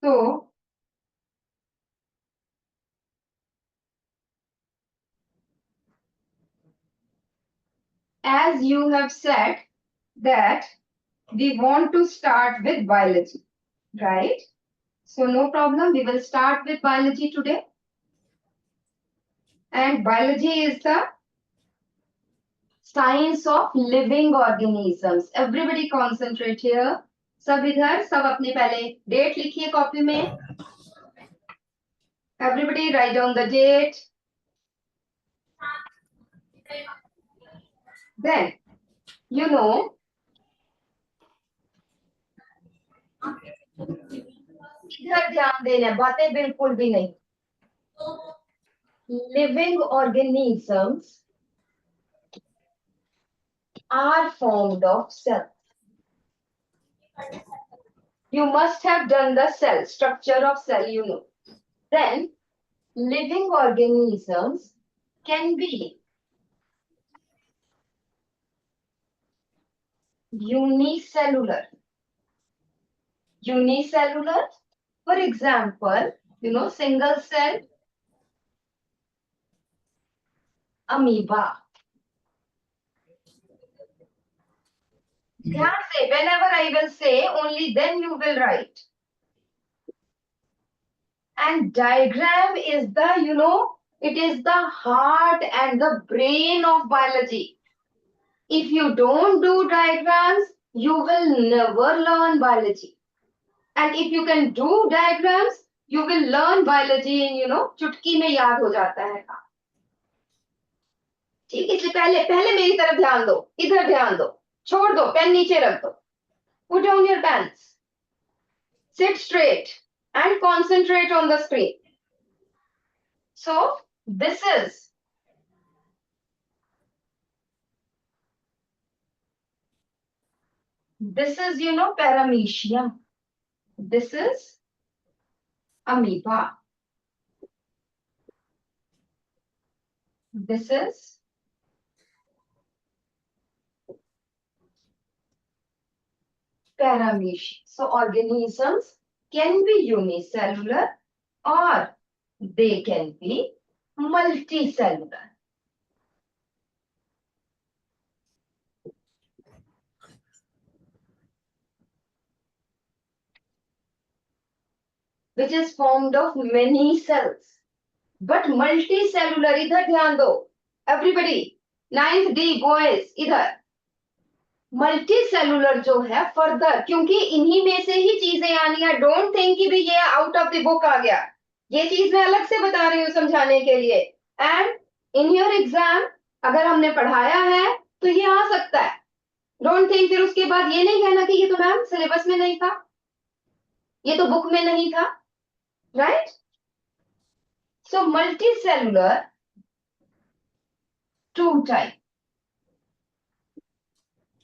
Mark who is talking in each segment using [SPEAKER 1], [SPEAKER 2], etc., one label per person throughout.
[SPEAKER 1] So, as you have said that we want to start with biology, right? So no problem, we will start with biology today. And biology is the science of living organisms. Everybody concentrate here. सब इधर, सब अपने पहले date लिखिए copy में. Everybody write down the date. Then, you know, इधर ध्यान देना, बातें बिल्कुल भी नहीं. Living organisms are formed of cells. You must have done the cell, structure of cell, you know. Then, living organisms can be unicellular. Unicellular, for example, you know, single cell amoeba. ध्यान से, whenever I will say, only then you will write. And diagram is the, you know, it is the heart and the brain of biology. If you don't do diagrams, you will never learn biology. And if you can do diagrams, you will learn biology in, you know, चुटकी में याद हो जाता है. ठीक, इसलिए पहले पहले मेरी तरफ ध्यान दो, इधर ध्यान दो, छोड़ दो, पेन नीचे रख दो. Put down your pens. Sit straight and concentrate on the screen. So, this is, you know, paramecium. This is amoeba. This is paramecium. So, organisms can be unicellular or they can be multicellular. Which is formed of many cells. But multicellular, इधर ध्यान दो. Everybody, 9th D boys, इधर. Multicellular जो है further, क्योंकि इन्हीं में से ही चीजें आनी है. डोंट थिंक कि भी ये आउट ऑफ द बुक आ गया. ये चीज मैं अलग से बता रही हूँ समझाने के लिए. एंड इन योर एग्जाम अगर हमने पढ़ाया है तो ये आ सकता है. डोंट थिंक फिर उसके बाद ये नहीं कहना कि ये तो मैम सिलेबस में नहीं था, ये तो बुक में नहीं था. Right? So multicellular, two type.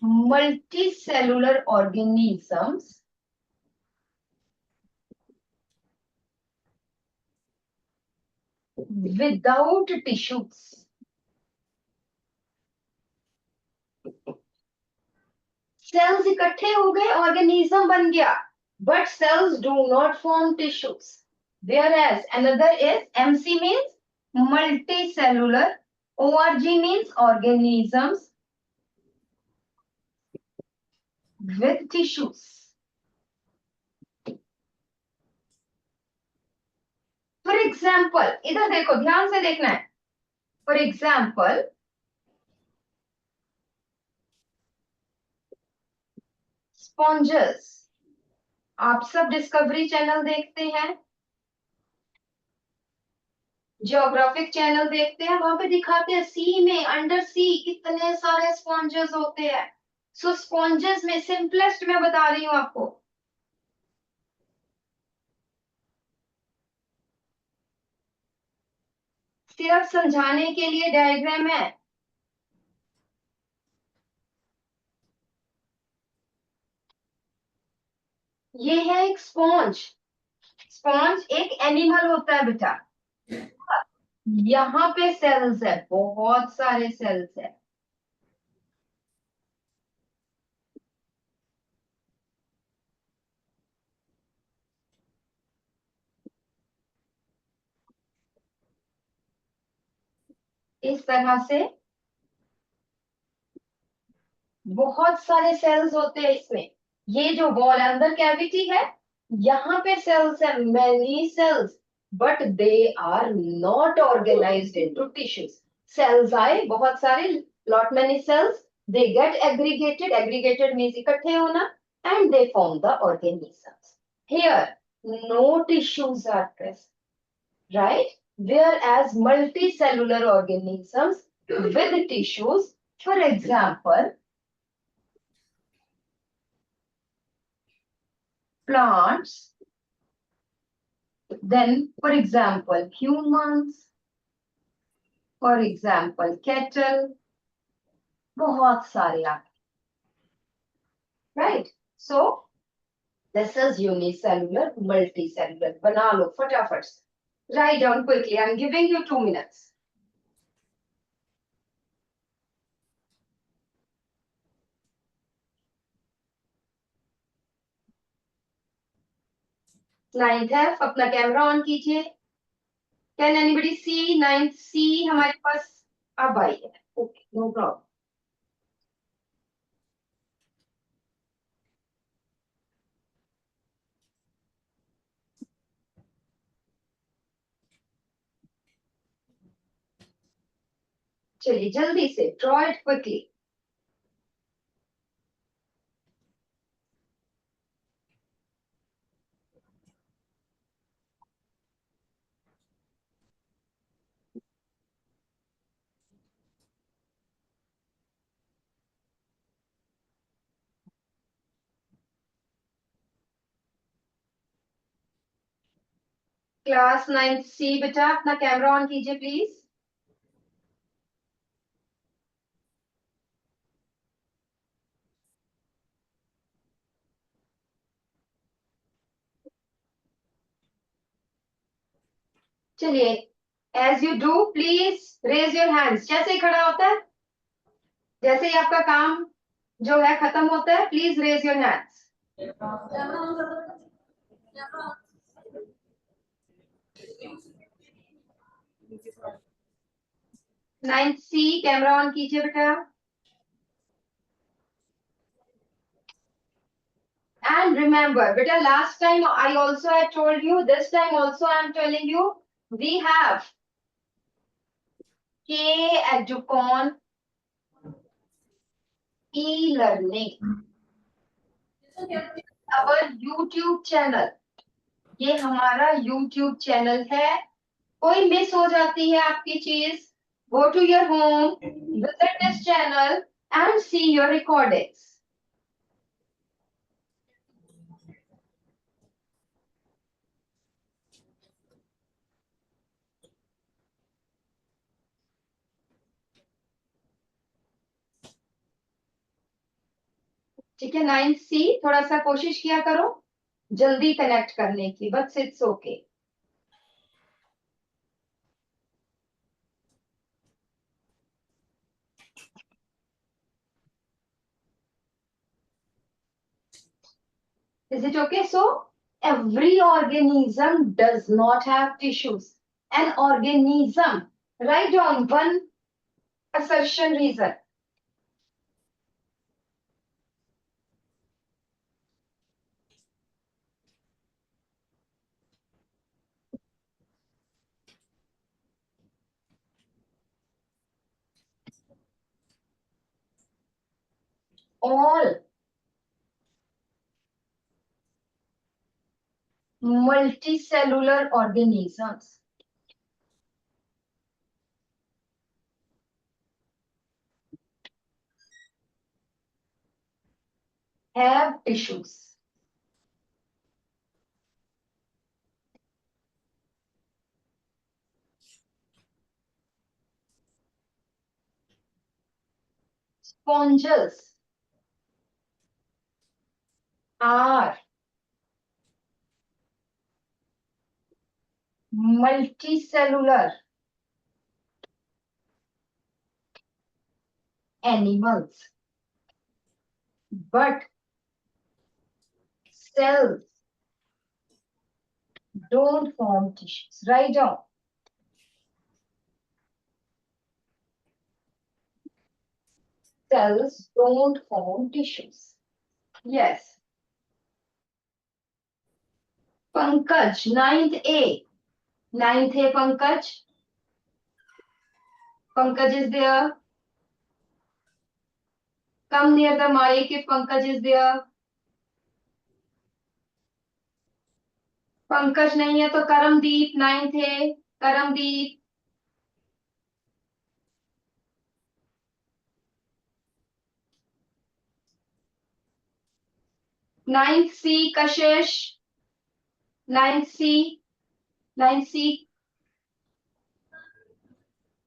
[SPEAKER 1] Multicellular organisms without tissues. Cells इकट्ठे हो गए, organism बन गया, but cells do not form tissues. Whereas another is MC means multicellular, ORG means organisms with tissues. For example, इधर देखो, ध्यान से देखना है. For example, sponges. आप सब डिस्कवरी चैनल देखते हैं, जियोग्राफिक चैनल देखते हैं, वहां पे दिखाते हैं सी में, अंडर सी कितने सारे स्पॉन्जेस होते हैं. सो स्पॉन्जेस में सिंपलेस्ट मैं बता रही हूं आपको. सिर्फ समझाने के लिए डायग्राम है. ये है एक स्पॉन्ज. स्पॉन्ज एक एनिमल होता है बेटा. यहाँ पे सेल्स है, बहुत सारे सेल्स है. इस तरह से बहुत सारे सेल्स होते हैं इसमें। ये जो वॉल अंदर कैविटी है, यहाँ पे सेल्स है, many cells, but they are not organised into tissues. Cells आए बहुत सारे, lot many cells, they get aggregated, aggregated means इकट्ठे होना, and they form the organisms. Here no tissues are present, right? Whereas multicellular organisms with tissues, for example, plants, then for example humans, for example cattle, बहुत सारे आते, right? So this is unicellular, multicellular. बना लो फटाफट से, write down quickly. I'm giving you 2 minutes. Ninth है, अपना camera on कीजिए। Can anybody see ninth C हमारे पास अब आई है? Okay, no problem. चलिए जल्दी से draw it quickly. Class ninth C बेटा अपना कैमरा ऑन कीजिए प्लीज। चलिए, as you do please raise your hands. जैसे ही खड़ा होता है, जैसे ही आपका काम जो है खत्म होता है, please raise your hands. Ninth C camera on कीजिए बेटा। And remember, beta, last time I also had told you, this time also I am telling you, we have K Educon e-learning, our YouTube channel. ये हमारा YouTube channel है। कोई miss हो जाती है आपकी चीज, go to your home, visit this channel and see your recordings. ठीक है, नाइन्थ सी थोड़ा सा कोशिश किया करो जल्दी कनेक्ट करने की, but it's okay. Is it okay? So every organism does not have tissues. An organism, write down one assertion reason. All multicellular organisms have tissues. Sponges are multicellular animals, but cells don't form tissues. Write down. cells don't form tissues. Yes. Pankaj, 9th A. 9th A, Pankaj. Pankaj is there. Come near the mic if Pankaj is there. Pankaj नहीं है तो Karamdeep 9th है. Karamdeep. 9th C, Kashish. 9th C. 9th C.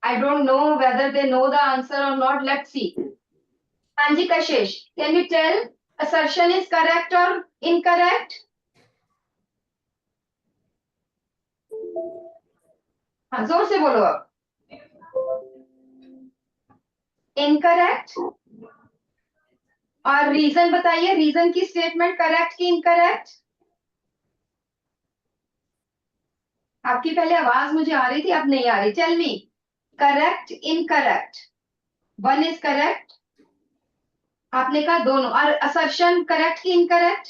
[SPEAKER 1] I don't know whether they know the answer or not. Let's see. Anji Kashish, can you tell assertion is correct or incorrect? हाँ जोर से बोलो अब. Incorrect. और reason बताइए, reason की statement correct की incorrect? आपकी पहले आवाज मुझे आ रही थी, अब नहीं आ रही. Tell me, correct incorrect? One is correct. आपने कहा दोनों. और असर्शन करेक्ट की incorrect?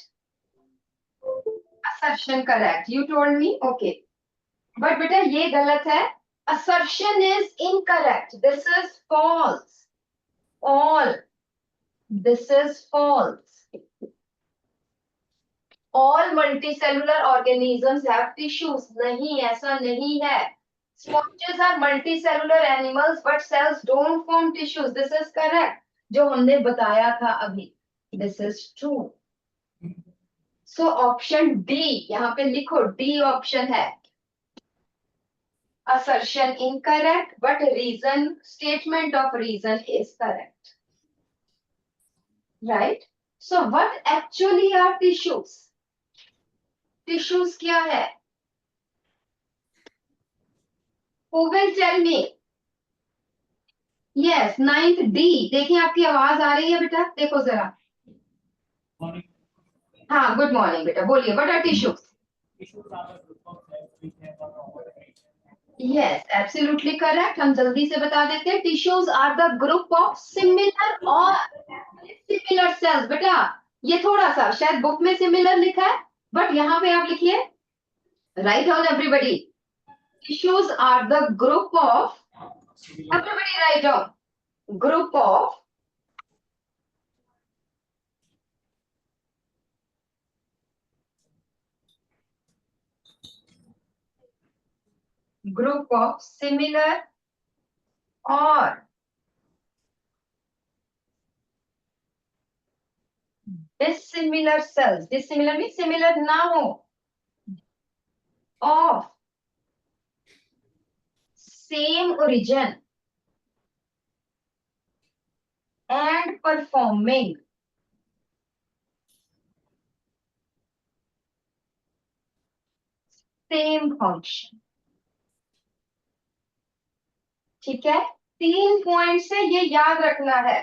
[SPEAKER 1] Assertion correct. You told me. Okay, but बेटा ये गलत है. assertion is incorrect. This is false. All. This is false. All multicellular organisms have tissues. नहीं, ऐसा नहीं है. Sponges are multicellular animals, but cells don't form tissues. This is correct. जो हमने बताया था अभी. This is true. So option D, यहाँ पे लिखो, D option है. Assertion incorrect, but reason, statement of reason is correct. Right? So what actually are tissues? Tissues क्या है? Who will tell me? Yes, 9th D. देखिए आपकी आवाज आ रही है बेटा, देखो जरा. हाँ, गुड मॉर्निंग बेटा, बोलिए. What are tissues? Yes, absolutely correct. हम जल्दी से बता देते हैं. Tissues are the group of similar or dissimilar cells. बेटा ये थोड़ा सा शायद बुक में सिमिलर लिखा है, बट यहाँ पे आप लिखिए. Write down everybody. Tissues are the group of. Everybody write down. Group of similar or dissimilar cells. Dissimilar means similar ना हो. Of same origin and performing same function. ठीक है, 3 पॉइंट से ये याद रखना है.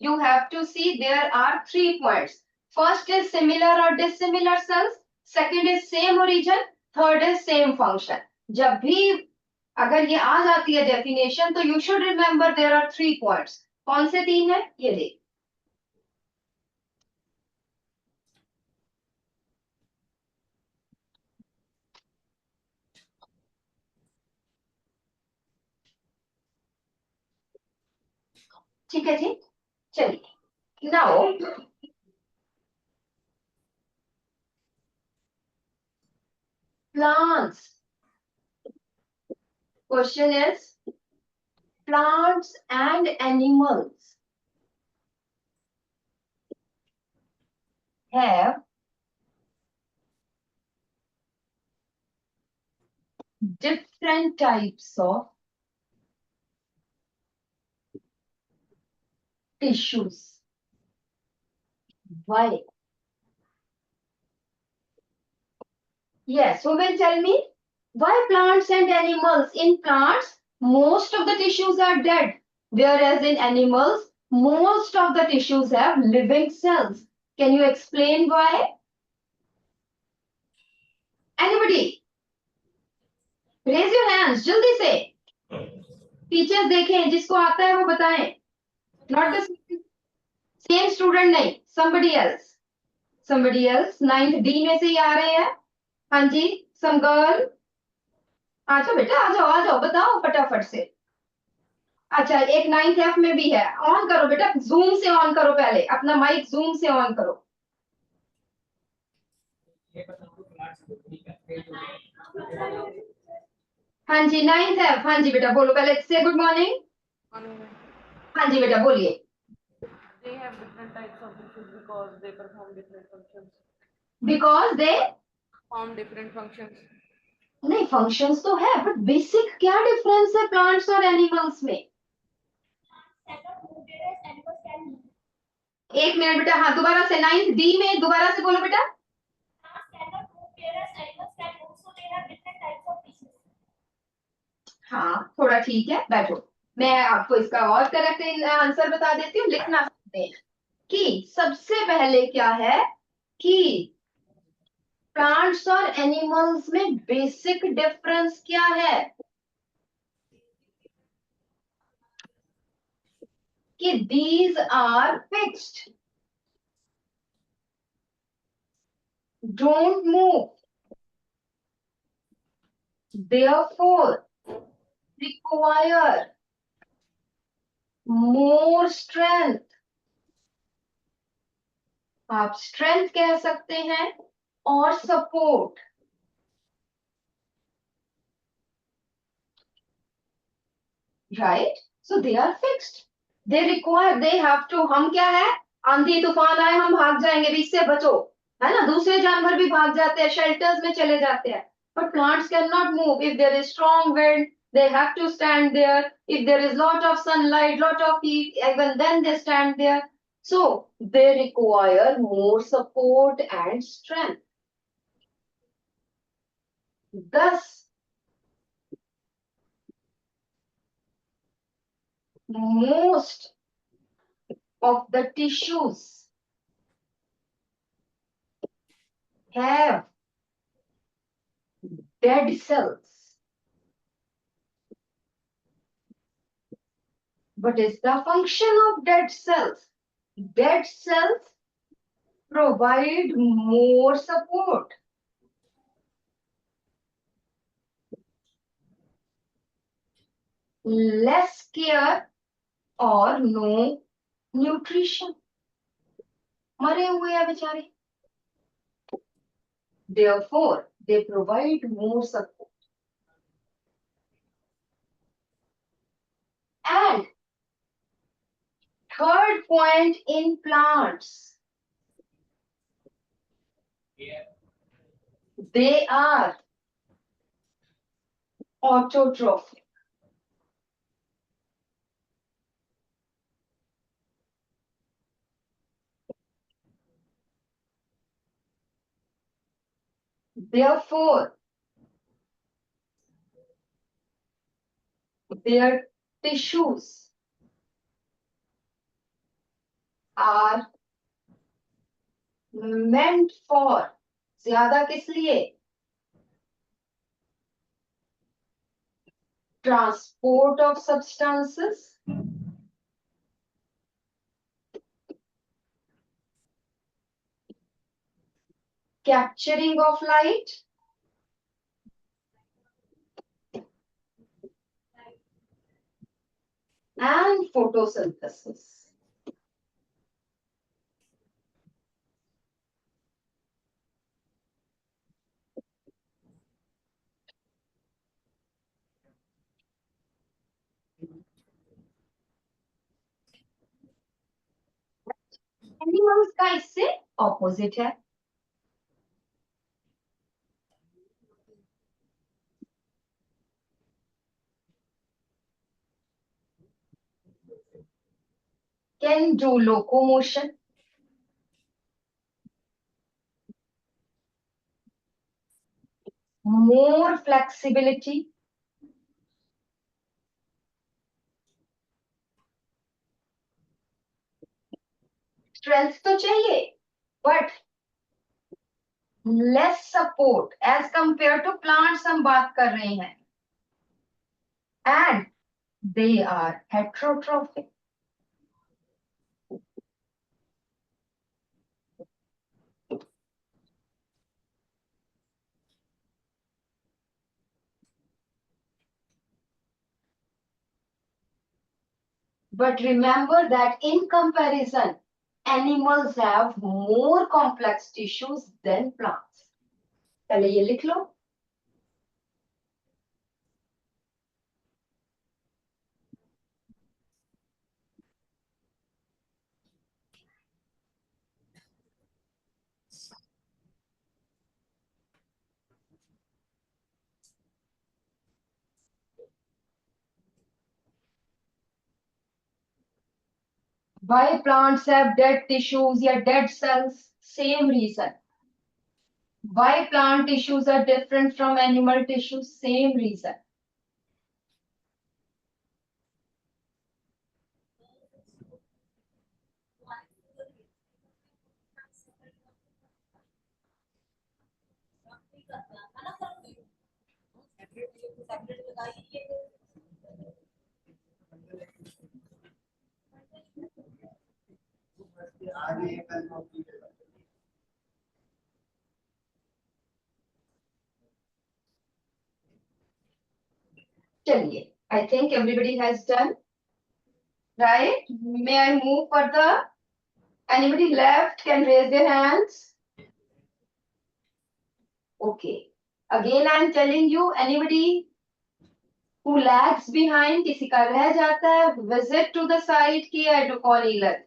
[SPEAKER 1] You have to see there are 3 points. First is similar or dissimilar cells. Second is same origin. Third is same function. जब भी अगर ये आ जाती है डेफिनेशन, तो you should remember there are 3 points. कौन से 3 है ये देख. ठीक है जी, चलिए. Now plants. Question is plants and animals have different types of tissues. Why? Yes, who will tell me? Why plants and animals? In plants, most of the tissues are dead, whereas in animals, most of the tissues have living cells. Can you explain why? Anybody? Raise your hands, जल्दी से. Teachers देखें, जिसको आता है वो बताएं. Not the same student नहीं, somebody else 9th D में से ही आ रहे हैं। हाँ जी, some girl, आ जाओ बेटा, आ जाओ बताओ फटाफट से। अच्छा, एक 9th F में भी है। ऑन करो बेटा, जूम से ऑन करो, पहले अपना माइक जूम से ऑन करो। हाँ जी 9th F, हाँ जी बेटा बोलो पहले से, गुड मॉर्निंग। हाँ जी बेटा बोलिए।
[SPEAKER 2] They have different types of issues because they perform different functions.
[SPEAKER 1] Because they
[SPEAKER 2] Perform different functions.
[SPEAKER 1] नहीं, फंक्शंस तो है, बट बेसिक क्या डिफरेंस है प्लांट्स और एनिमल्स में? एक मिनट बेटा, हाँ दोबारा से 9th D में दोबारा से बोलो बेटा। हाँ थोड़ा ठीक है, बैठो। मैं आपको इसका और करेक्ट आंसर बता देती हूँ, लिखना सकते हैं कि सबसे पहले क्या है कि प्लांट्स और एनिमल्स में बेसिक डिफरेंस क्या है कि these are fixed, don't move, therefore require more strength। आप स्ट्रेंथ कह सकते हैं और support. Right, so they are fixed, they require, they have to. हम क्या है, आंधी तूफान आए हम भाग जाएंगे, इससे बचो, है ना, दूसरे जानवर भी भाग जाते हैं, शेल्टर्स में चले जाते हैं, but plants can not move. If there is strong wind they have to stand there, if there is lot of sunlight, lot of heat, even then they stand there, so they require more support and strength। thus most of the tissues have dead cells। What is the function of dead cells? Dead cells provide more support, less care or no nutrition। मरे हुए हैं बेचारे, therefore they provide more support। And third point in plants, they are autotrophic। Therefore their tissues are meant for, ज्यादा किस लिए, transport of substances, capturing of light, and photosynthesis। Animals का इससे opposite है। Can do locomotion, more flexibility, strength तो चाहिए, but less support as compare to plants हम बात कर रहे हैं, and they are heterotrophic. But remember that in comparison, animals have more complex tissues than plants. पहले ये लिख लो. Why plants have dead tissues या dead cells? Same reason. Why plant tissues are different from animal tissues? Same reason. चलिए, I think everybody has done, right? May I move further? Anybody left can raise their hands. Okay. Again, I am telling you, anybody who lags behind, किसी का रह जाता है, visit to the site की कौन ही लग.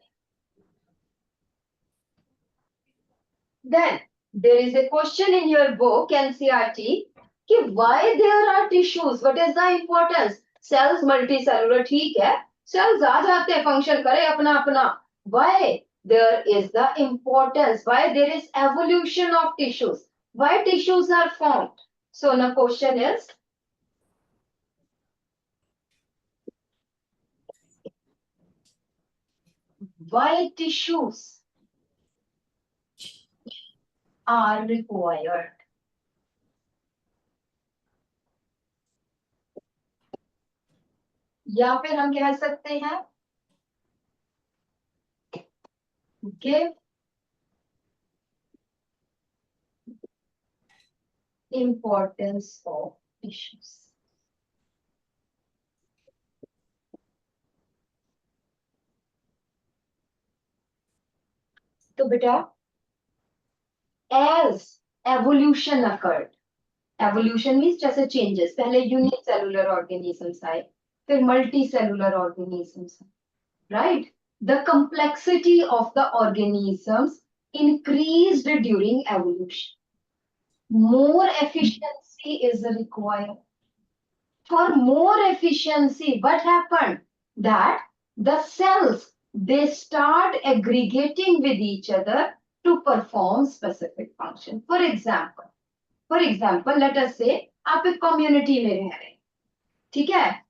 [SPEAKER 1] Then there is a question in your book NCERT कि why there are tissues, what is the importance? Cells multicellular ठीक है, cells आ जाते हैं, function करे अपना अपना. Why there is the importance? Why there is evolution of tissues? Why tissues are formed? So the question is, why tissues are required? या फिर हम कह सकते हैं give importance of tissues. तो बेटा, as evolution occurred, evolution means जैसे changes, पहले unicellular organisms आए, फिर multicellular organisms, right? The complexity of the organisms increased during evolution. More efficiency is required. For more efficiency, what happened? That the cells, they start aggregating with each other to perform specific function. For example, let us say आप एक community में रह रहे हैं, ठीक है?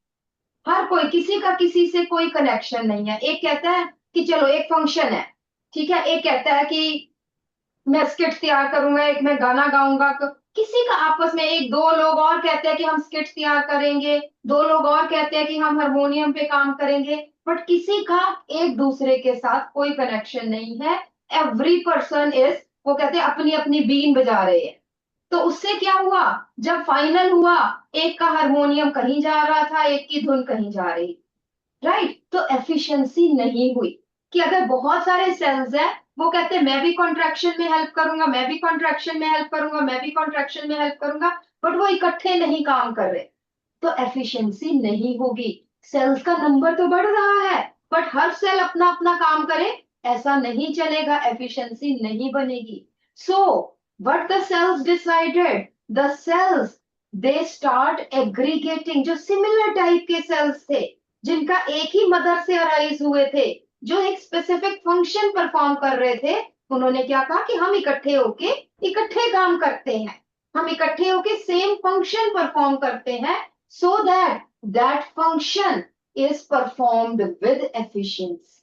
[SPEAKER 1] हर कोई, किसी का किसी से कोई कनेक्शन नहीं है. एक कहता है कि चलो एक फंक्शन है, ठीक है? एक कहता है कि मैं स्किट तैयार करूंगा, एक मैं गाना गाऊंगा. किसी का आपस में, एक दो लोग और कहते हैं कि हम स्किट तैयार करेंगे, दो लोग और कहते हैं कि हम हारमोनियम पे काम करेंगे, बट किसी का एक दूसरे के साथ कोई कनेक्शन नहीं है. एवरी पर्सन इज, वो कहते हैं अपनी अपनी बीन बजा रहे हैं. तो उससे क्या हुआ, जब फाइनल हुआ, एक का हारमोनियम कहीं जा रहा था, एक की धुन कहीं जा रही, राइट? तो एफिशिएंसी नहीं हुई. कि अगर बहुत सारे सेल्स है, वो कहते हैं मैं भी कॉन्ट्रैक्शन में हेल्प करूंगा, मैं भी कॉन्ट्रैक्शन में हेल्प करूंगा, मैं भी कॉन्ट्रैक्शन में हेल्प करूंगा, बट वो इकट्ठे नहीं काम कर रहे, तो एफिशिएंसी नहीं होगी. सेल्स का नंबर तो बढ़ रहा है, बट हर सेल अपना अपना काम करे, ऐसा नहीं चलेगा, एफिशिएंसी नहीं बनेगी. So what the cells decided, the cells they start aggregating. जो सिमिलर टाइप के सेल्स थे, जिनका एक ही मदर से अराइज हुए थे, जो एक स्पेसिफिक फंक्शन परफॉर्म कर रहे थे, उन्होंने क्या कहा कि हम इकट्ठे होके इकट्ठे काम करते हैं, हम इकट्ठे होके सेम फंक्शन परफॉर्म करते हैं, so that function is performed with efficiency.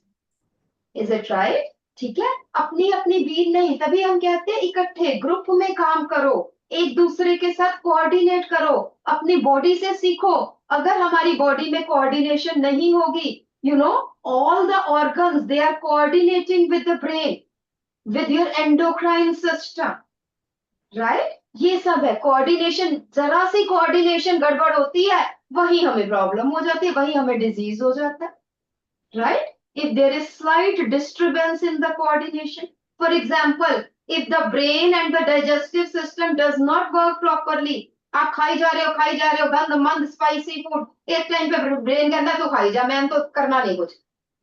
[SPEAKER 1] Is it right? ठीक है? अपनी अपनी बीन नहीं, तभी हम कहते हैं इकट्ठे ग्रुप में काम करो, एक दूसरे के साथ कोऑर्डिनेट करो, अपनी बॉडी से सीखो. अगर हमारी बॉडी में कोऑर्डिनेशन नहीं होगी, you know, all the organs, they are coordinating with the brain, with your endocrine system, right? ये सब है कोऑर्डिनेशन. जरा सी कोऑर्डिनेशन गड़बड़ होती है, वही हमें प्रॉब्लम हो जाती है, वही हमें डिजीज हो जाता है. right? If there is slight disturbance in the coordination, for example, if the brain and the digestive system does not work properly, आप खाई जा रहे हो गंद मंद स्पाइसी फूड, एक टाइम पे ब्रेन कहता है तो खाई जा, मैम तो करना नहीं कुछ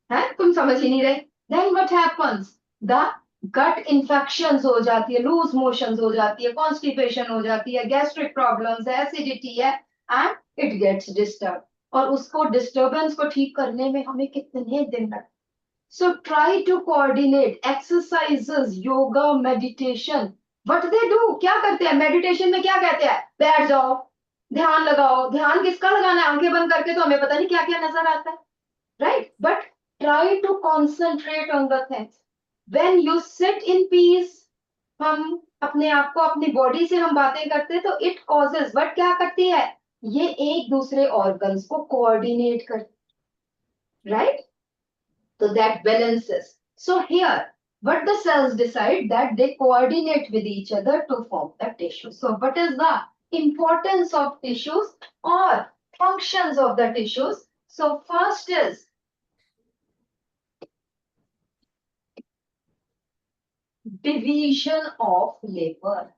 [SPEAKER 1] है, तुम समझ ही नहीं रहे, then what happens, the gut infections हो जाती है, लूज मोशंस हो जाती है, कॉन्स्टिपेशन हो जाती है, गैस्ट्रिक प्रॉब्लम्स है, एसिडिटी है, एंड इट गेट्स डिस्टर्ब, और उसको डिस्टरबेंस को ठीक करने में हमें कितने दिन लगते। So try to coordinate exercises, yoga, meditation, what they do, क्या करते हैं मेडिटेशन में, क्या कहते हैं, बैठ जाओ, ध्यान लगाओ, ध्यान किसका लगाना है, आंखें बंद करके तो हमें पता नहीं क्या क्या नजर आता है, right? But try to concentrate on the things. When you sit in peace, हम अपने आप को, अपनी बॉडी से हम बातें करते हैं तो इट कॉजेज, बट क्या करती है, ये एक दूसरे ऑर्गन्स को कोऑर्डिनेट करती, right? So that balances. So here, what the cells decide, that they coordinate with each other to form the tissue. So what is the importance of tissues or functions of the tissues? So first is division of labor.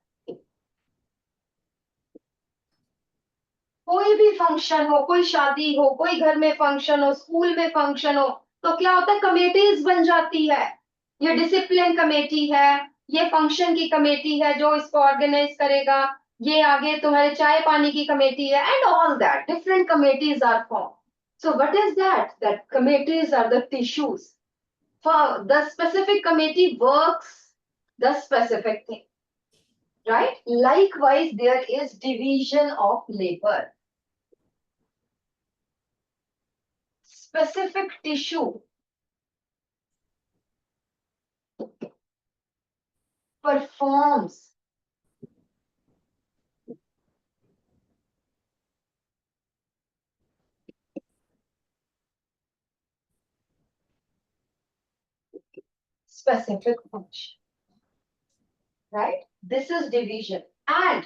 [SPEAKER 1] कोई भी function हो, कोई शादी हो, कोई घर में function हो, स्कूल में फंक्शन हो, तो क्या होता है, कमेटीज बन जाती है, ये डिसिप्लिन कमेटी है, ये फंक्शन की कमेटी है जो इसको ऑर्गेनाइज करेगा, ये आगे तुम्हारे चाय पानी की कमेटी है, and all that different committees are form. So what is that, that committees are the tissues, for the specific committee works the specific thing, right? Likewise, there is division of labor. Specific tissue performs specific function, right? This is division. And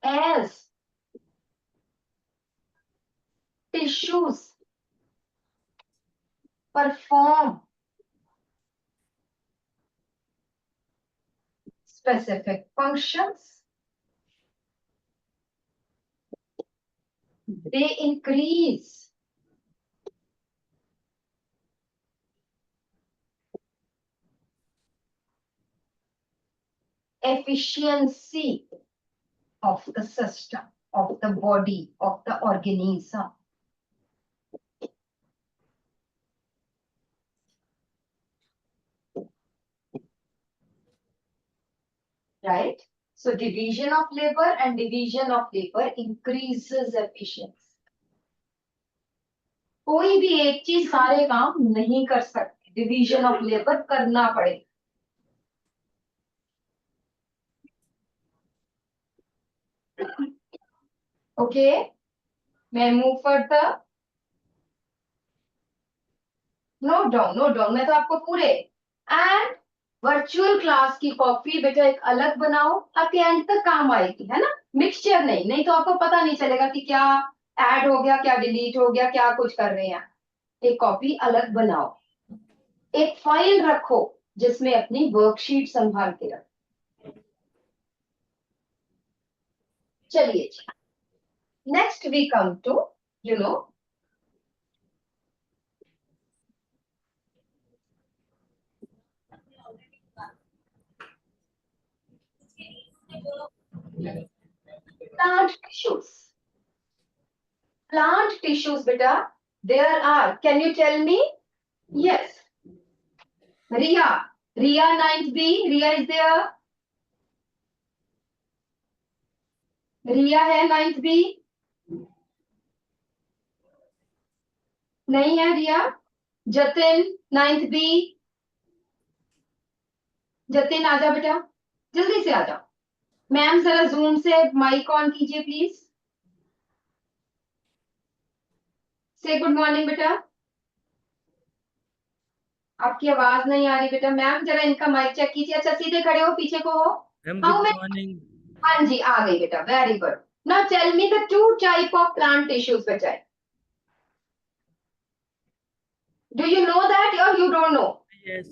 [SPEAKER 1] as tissues perform specific functions, they increase efficiency of the system, of the body, of the organism. Right? So division of labor and division of labor increases efficiency. कोई भी एक चीज सारे काम नहीं कर सकती, division of labour करना पड़ेगा. ओके, मैं move further. Note down, note down, मैं तो आपको पूरे एंड वर्चुअल क्लास की कॉपी बेटा एक अलग बनाओ, ताकि एंड तक काम आएगी, है ना, मिक्सचर नहीं, नहीं तो आपको पता नहीं चलेगा कि क्या ऐड हो गया, क्या डिलीट हो गया, क्या कुछ कर रहे हैं. एक कॉपी अलग बनाओ, एक फाइल रखो जिसमें अपनी वर्कशीट संभाल के रखो. चलिए, next we come to plant tissues. Plant tissues, beta, there are, can you tell me? Yes. Ria, Ria 9th B, Ria is there? रिया है 9th बी? नहीं है रिया. जतिन 9th बी, जतिन आजा बेटा, जल्दी से आजा. मैम जरा जूम से माइक ऑन कीजिए प्लीज. से गुड मॉर्निंग बेटा. आपकी आवाज नहीं आ रही बेटा. मैम जरा इनका माइक चेक कीजिए. अच्छा सीधे खड़े हो, पीछे को हो.
[SPEAKER 3] मैम
[SPEAKER 1] हाँ
[SPEAKER 3] गुड
[SPEAKER 1] मैं,
[SPEAKER 3] मॉर्निंग.
[SPEAKER 1] हाँ जी आ गई बेटा, very good. Now tell me the two type of plant tissues, bachai. Do you know that or you don't know?
[SPEAKER 3] Yes.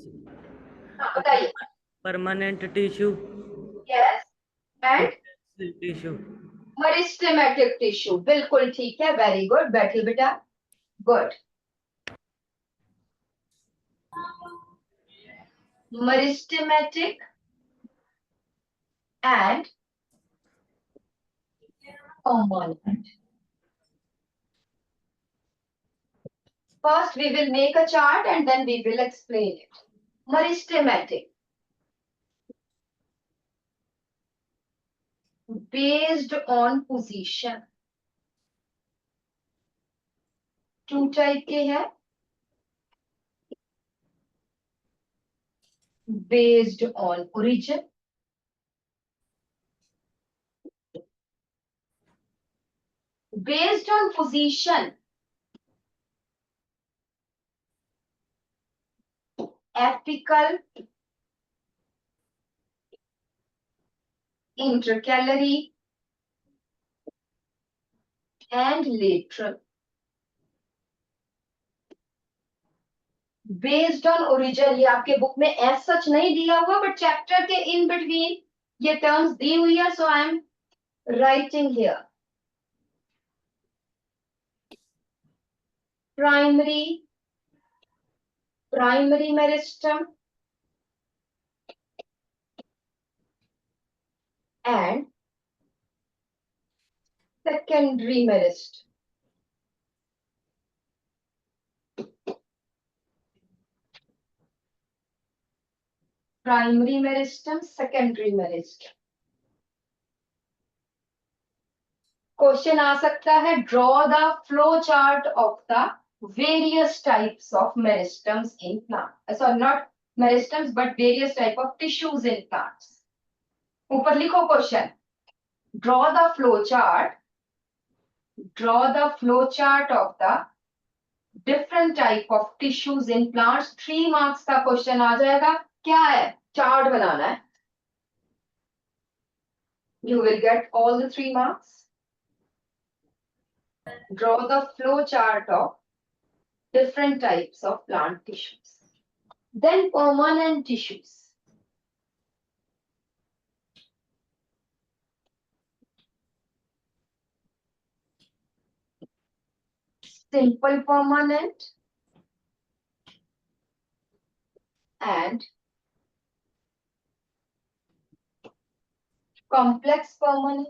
[SPEAKER 1] हाँ, बताइए.
[SPEAKER 3] Permanent tissue.
[SPEAKER 1] Yes. And
[SPEAKER 3] Intensive tissue.
[SPEAKER 1] Meristematic tissue. बिल्कुल ठीक है. Very good. बैठिए बेटा. Good. Meristematic and permanent. First, we will make a chart and then we will explain it. Meristematic. Based on position. Two type के हैं. Based on origin. Based on position. Apical. Intercalary. And lateral. Based on origin. ये आपके book में as such नहीं दिया हुआ, but chapter के in between ये terms दी हुई है, so I am writing here. Primary meristem and secondary meristem. Primary meristem, secondary meristem. Question आ सकता है, draw the flow chart of the various types of meristems in plant. Sorry, not meristems, but various type of tissues in plants. ऊपर लिखो question. Draw the flow chart. Draw the flow chart of the different type of tissues in plants. 3 marks का question आ जाएगा. क्या है? Chart बनाना है. You will get all the 3 marks. Draw the flow chart of different types of plant tissues. Then permanent tissues. Simple permanent and complex permanent.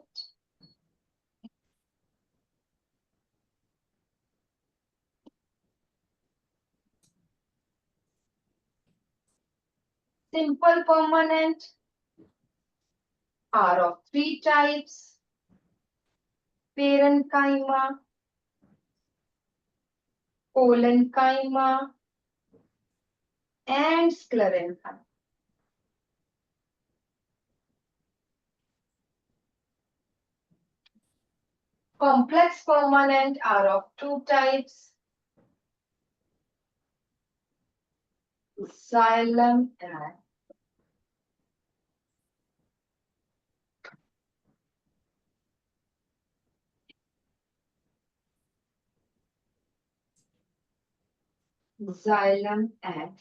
[SPEAKER 1] Simple permanent are of 3 types: parenchyma, collenchyma, and sclerenchyma. Complex permanent are of 2 types: xylem and xylem and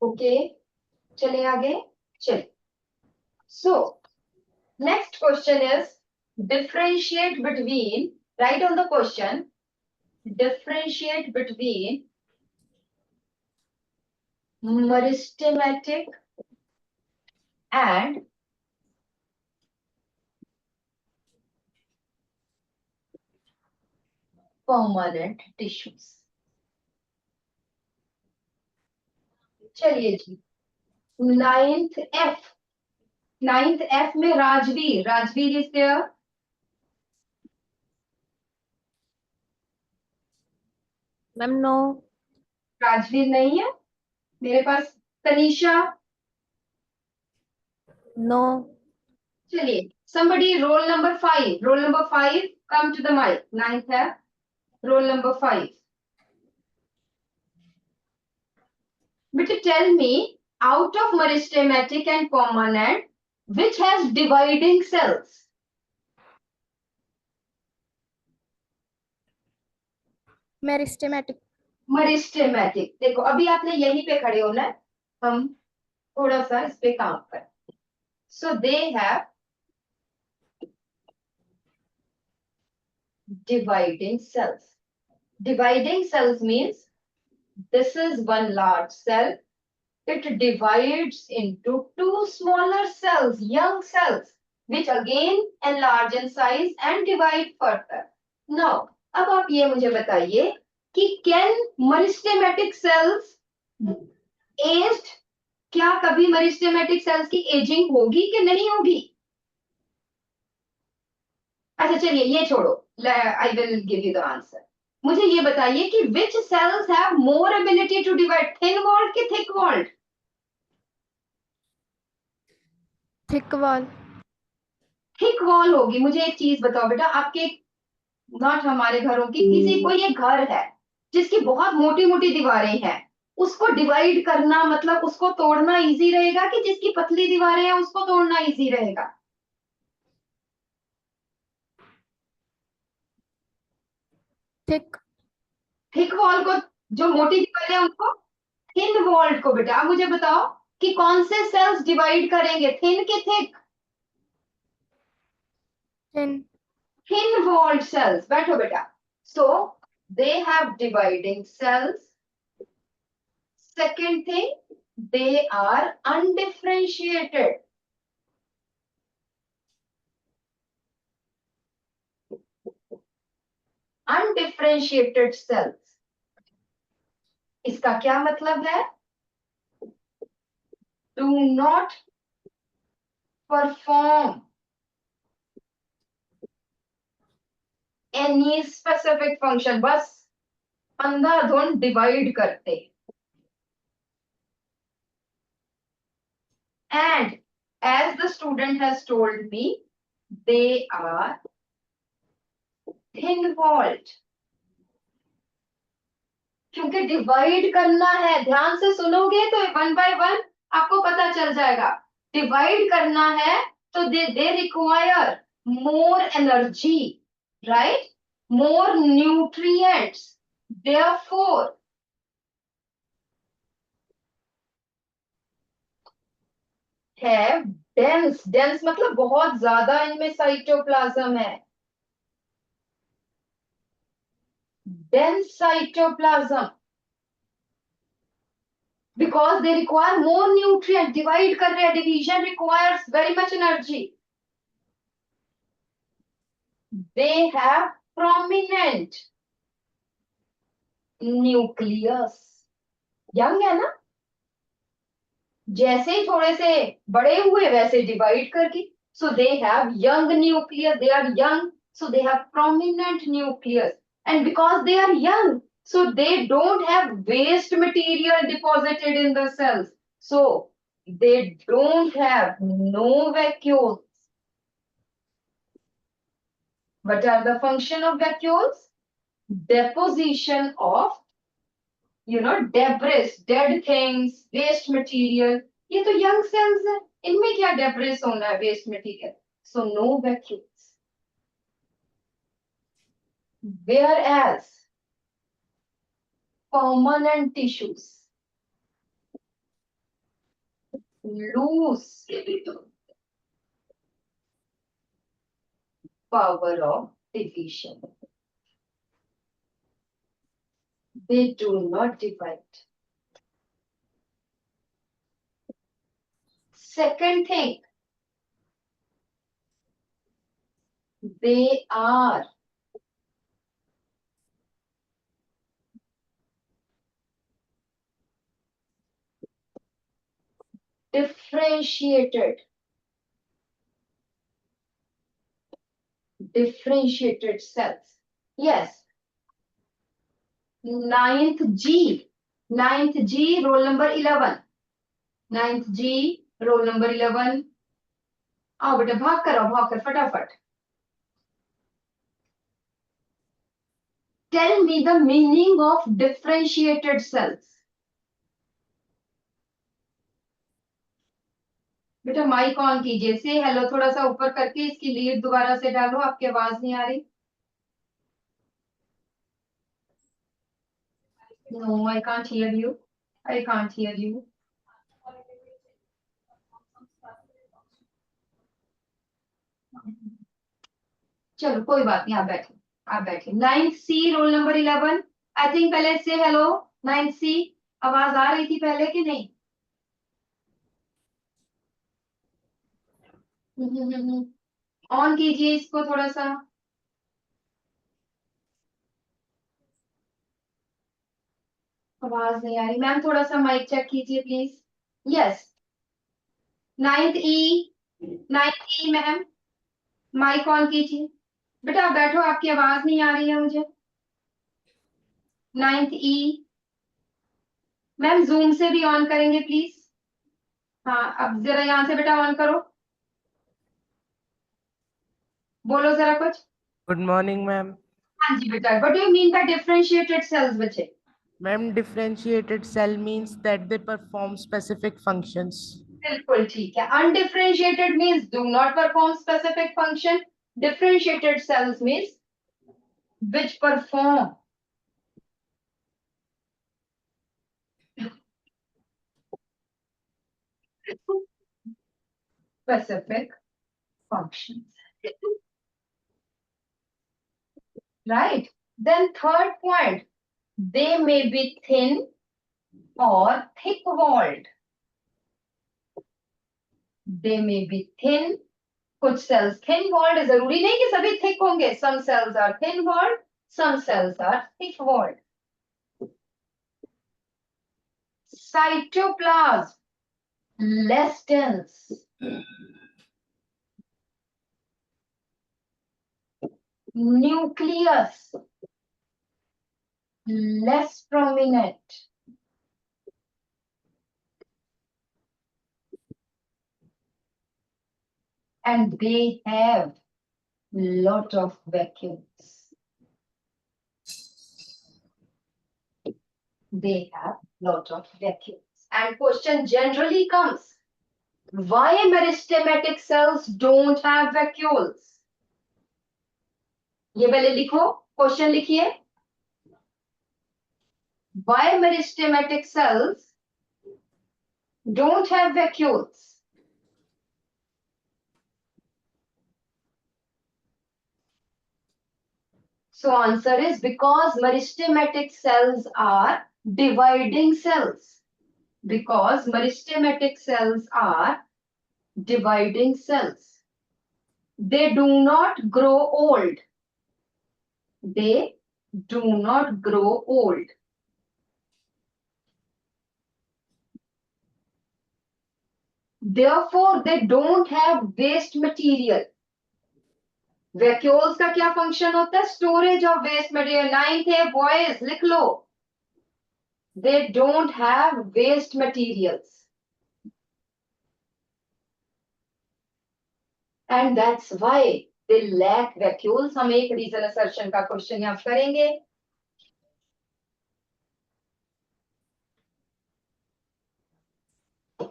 [SPEAKER 1] okay. चले आगे. चले. So next question is differentiate between, write on the question, differentiate between meristematic and permanent tissues. चलिए जी. Ninth F, ninth F में Rajveer, Rajveer is there?
[SPEAKER 2] Ma'am no.
[SPEAKER 1] Rajveer नहीं है मेरे पास। तनीषा?
[SPEAKER 2] नो।
[SPEAKER 1] चलिए, somebody roll number 5, roll number 5 come to the mic, ninth है, roll number 5. But tell me, out of meristematic and permanent, which has dividing cells?
[SPEAKER 4] Meristematic.
[SPEAKER 1] meristematic, देखो अभी आपने यहीं पे खड़े होना है, हम थोड़ा सा इस पे काम करें. So they have dividing cells. Dividing cells means this is one large cell. It divides into two smaller cells, young cells, which again enlarge in size and divide further. Now, अब आप ये मुझे बताइए कि can meristematic cells aged, क्या कभी meristematic cells की aging होगी कि नहीं होगी? अच्छा चलिए ये छोड़ो, I will give you the answer. मुझे ये बताइए कि which cells have more ability to divide, thin walled कि thick walled?
[SPEAKER 4] Thick wall.
[SPEAKER 1] Thick wall होगी. मुझे एक चीज बताओ बेटा, आपके नॉट हमारे घरों की, किसी कोई एक घर है जिसकी बहुत मोटी मोटी दीवारें हैं, उसको डिवाइड करना मतलब उसको तोड़ना इजी रहेगा कि जिसकी पतली दीवारें हैं उसको तोड़ना इजी रहेगा?
[SPEAKER 4] थिक।
[SPEAKER 1] थिक वॉल को, जो मोटी दीवारें हैं उनको, थिन वॉल्ड को. बेटा आप मुझे बताओ कि कौन से सेल्स डिवाइड करेंगे, थिन के thick?
[SPEAKER 4] Thin.
[SPEAKER 1] Thin walled cells. बैठो बेटा. So they have dividing cells. Second thing, they are undifferentiated. Undifferentiated cells. इसका क्या मतलब है? Do not perform any specific function. बस अंधाधुंध डिवाइड करते. And as the student has told me, they are thin walled. क्योंकि डिवाइड करना है, ध्यान से सुनोगे तो वन बाय वन आपको पता चल जाएगा. डिवाइड करना है तो they require more energy, right, more nutrients. Therefore है डेंस. डेंस मतलब बहुत ज्यादा इनमें साइटोप्लाज्म है. Dense cytoplasm, because they require more nutrient. divide कर रहे हैं, division requires very much energy. They have prominent nucleus. Young है ना, जैसे ही थोड़े से बड़े हुए वैसे डिवाइड करके. so they have young nucleus, they are young, so they have prominent nucleus. And because they are young, so they don't have waste material deposited in the cells, so they don't have no vacuoles. What are the function of vacuoles? Deposition of debris, dead things, waste material. ये तो young cells है, इनमें क्या debris होना है, waste material. So no vacuoles. Whereas permanent tissues lose power of division. They do not divide. Second thing, they are differentiated cells. Yes. Ninth G, roll number 11. Ninth G, roll number 11. आओ बेटा भाग कर फटाफट. Tell me the meaning of differentiated cells. बेटा mic on कीजिए. से hello थोड़ा सा ऊपर करके इसकी लीड दोबारा से डालो. आपकी आवाज नहीं आ रही. No, I can't hear you. I can't hear you. चलो कोई बात नहीं. आप बैठे. Ninth C, roll number 11. I think पहले से हेलो. नाइन्थ सी, आवाज आ रही थी पहले कि नहीं? ऑन कीजिए इसको थोड़ा सा. आवाज नहीं आ रही. मैम थोड़ा सा माइक चेक कीजिए please. Yes. Ninth E ma'am, mic on कीजिए. बेटा आप बैठो, आपकी आवाज नहीं आ रही है मुझे. नाइन्थ ई मैम जूम से भी ऑन करेंगे प्लीज. हाँ अब जरा यहाँ से बेटा ऑन करो. बोलो जरा कुछ.
[SPEAKER 5] Good morning, ma'am.
[SPEAKER 1] हाँ जी बेटा. What do you mean by differentiated sales बच्चे?
[SPEAKER 5] Ma'am, differentiated cell means that they perform specific functions.
[SPEAKER 1] बिल्कुल ठीक है. Undifferentiated means do not perform specific function. Differentiated sales means which perform specific functions. Right? Then third point, they may be thin or thick-walled. They may be thin. कुछ cells thin-walled है. जरूरी नहीं कि सभी thick होंगे. Some cells are thin-walled, some cells are thick-walled. Cytoplasm less dense. Nucleus less prominent. And they have lot of vacuoles. They have lot of vacuoles. And question generally comes, why meristematic cells don't have vacuoles? ये पहले लिखो, question लिखिए. Why meristematic cells don't have vacuoles? So answer is because meristematic cells are dividing cells. Because meristematic cells are dividing cells. They do not grow old. They do not grow old. Therefore, they don't have waste material. Vacuoles का क्या function होता है? Storage of waste material. Ninth है boys, लिख लो. They don't have waste materials and that's why they lack vacuoles. हम एक reason assertion का क्वेश्चन यहां करेंगे.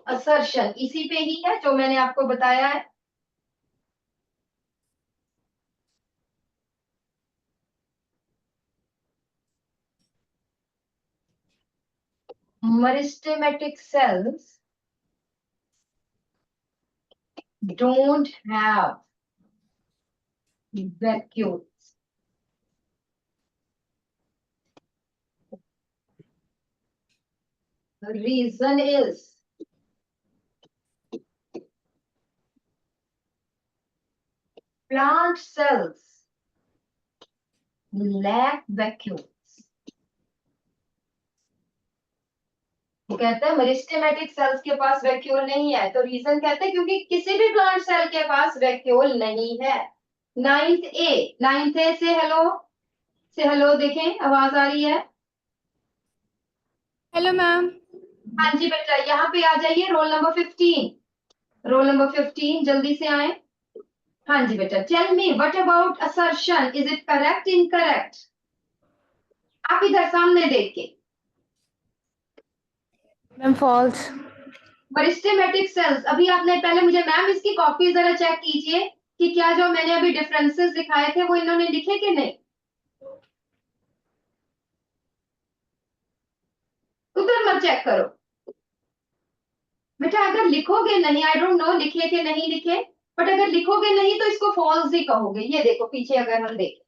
[SPEAKER 1] असर्शन इसी पे ही है जो मैंने आपको बताया है. Meristematic cells don't have vacuoles. The reason is plant cells lack vacuoles. वो कहता है मेरिस्टेमेटिक सेल्स के पास वैक्यूल नहीं है, तो रीजन कहते हैं क्योंकि किसी भी प्लांट सेल के पास वैक्यूल नहीं है। नाइन्थ ए से हेलो देखें, आवाज आ रही है?
[SPEAKER 4] Hello ma'am.
[SPEAKER 1] हाँ जी बेटा, यहाँ पे आ जाइए। रोल नंबर 15 जल्दी से आए। हाँ जी बेटा, tell me what about assertion, is it correct incorrect? आप इधर सामने देख के।
[SPEAKER 4] Ma'am false.
[SPEAKER 1] मेरिस्टेमेटिक सेल्स, अभी आपने पहले मुझे मैम इसकी कॉपी जरा चेक कीजिए कि क्या जो मैंने अभी डिफरेंसेस दिखाए थे वो इन्होंने लिखे कि नहीं। उधर मत चेक करो बेटा, अगर लिखोगे नहीं, आई डोंट नो लिखे कि नहीं लिखे, बट अगर लिखोगे नहीं तो इसको फॉल्स ही कहोगे। ये देखो पीछे अगर हम देखें,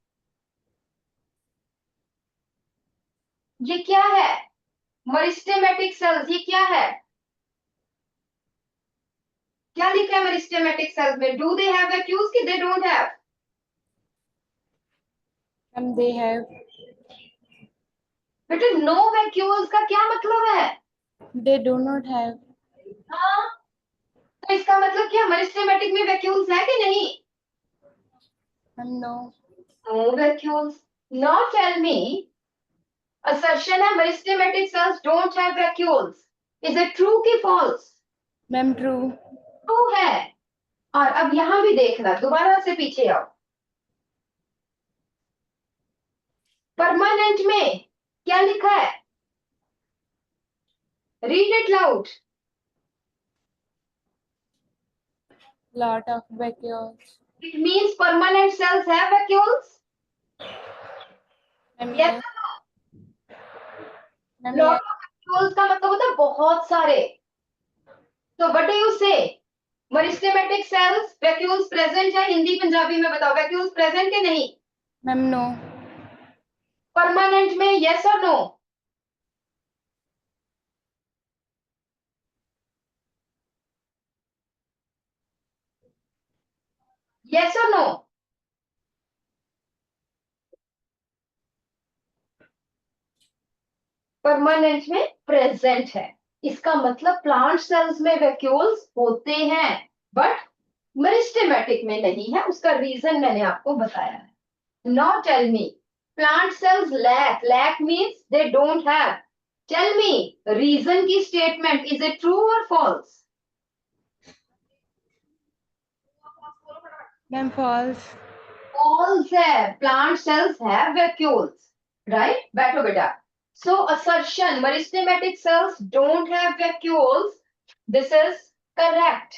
[SPEAKER 1] ये क्या है? मेरिस्टेमेटिक सेल्स, ये क्या है? क्या लिखा है मेरिस्टेमेटिक सेल्स में? डू दे हैव वैक्यूल्स कि दे don't have?
[SPEAKER 4] Ma'am they have.
[SPEAKER 1] बेटा नो वैक्यूल्स का क्या मतलब है?
[SPEAKER 4] They do not have.
[SPEAKER 1] हाँ, तो इसका मतलब क्या मेरिस्टेमेटिक में वैक्यूल्स है कि नहीं?
[SPEAKER 4] Ma'am no.
[SPEAKER 1] No vacuoles. Now tell me, assertion है meristematic cells don't have vacuoles. Is it true कि false?
[SPEAKER 4] Ma'am true.
[SPEAKER 1] True है। और अब यहां भी देखना, दोबारा से पीछे आओ। परमानेंट में क्या लिखा है? Read it loud.
[SPEAKER 4] Lot of vacuoles.
[SPEAKER 1] It means permanent cells have vacuoles.
[SPEAKER 4] Ma'am
[SPEAKER 1] Yes
[SPEAKER 4] yes.
[SPEAKER 1] or no?
[SPEAKER 4] Ma'am
[SPEAKER 1] Lot
[SPEAKER 4] yes.
[SPEAKER 1] of vacuoles का मतलब होता है बहुत सारे। तो what do you say? Meristematic cells vacuoles present है, हिंदी पंजाबी में बताओ, vacuoles present के नहीं?
[SPEAKER 4] Ma'am no.
[SPEAKER 1] परमानेंट में yes or no? Yes or no? Permanent में प्रेजेंट है, इसका मतलब प्लांट सेल्स में वैक्यूल्स होते हैं बट मेरिस्टेमेटिक में नहीं है। उसका रीजन मैंने आपको बताया है। Now tell me, plant cells lack means they don't have. Tell me reason की स्टेटमेंट, इज इट ट्रू और फॉल्स?
[SPEAKER 4] Ma'am false.
[SPEAKER 1] फॉल्स है। Plant cells have vacuoles, right? बैठो बेटा। So assertion meristematic cells don't have vacuoles, this is correct.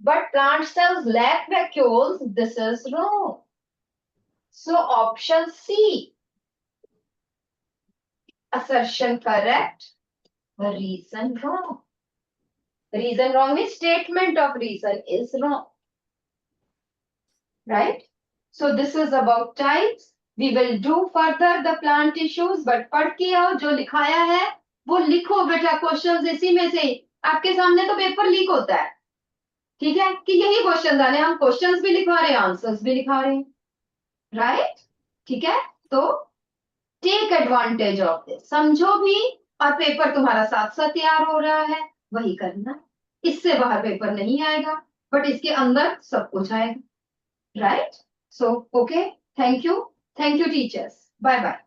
[SPEAKER 1] But plant cells lack vacuoles, this is wrong. So option C, assertion correct, reason wrong. Reason wrong means statement of reason is wrong. Right? So this is about types. We will do further the plant tissues, but पढ़ के आओ, जो लिखाया है वो लिखो बेटा। Questions इसी में से, आपके सामने तो पेपर लीक होता है, ठीक है, कि यही क्वेश्चंस आने, हम क्वेश्चंस भी लिखवा रहे हैं, आंसर्स भी लिखा रहे हैं, राइट? ठीक है, तो टेक एडवांटेज ऑफ दिस, समझो भी, और पेपर तुम्हारा साथ साथ तैयार हो रहा है, वही करना। इससे बाहर पेपर नहीं आएगा, बट इसके अंदर सब कुछ आएगा, right? So, okay, thank you teachers, bye bye.